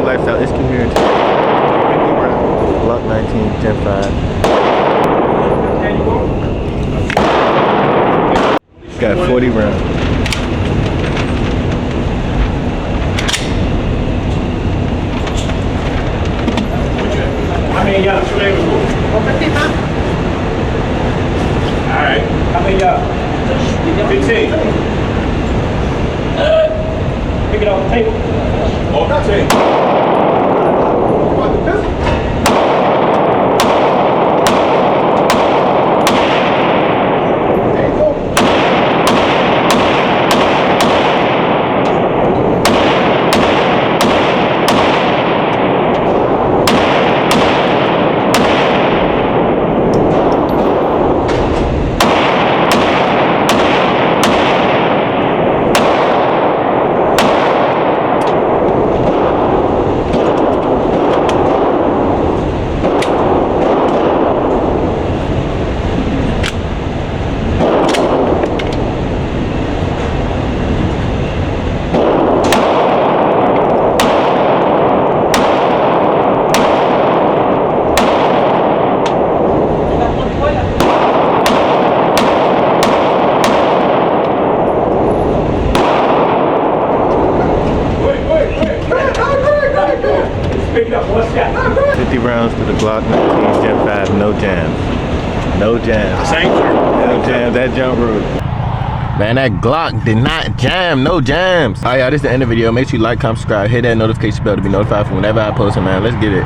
lifestyle is coherent. Glock 19, Gen 5. Got 40 rounds. How many y'all flavors? Alright. How many y'all? 15. Pick it off the table. Off the table. You want the pistol? There you go. Pick it up, what's that? 50 rounds to the Glock 19, Gen 5, no jams. No jams. Same. No jams, that jump root. Man, that Glock did not jam, no jams. All right, y'all, this is the end of the video. Make sure you like, comment, subscribe, hit that notification bell to be notified for whenever I post it, man. Let's get it.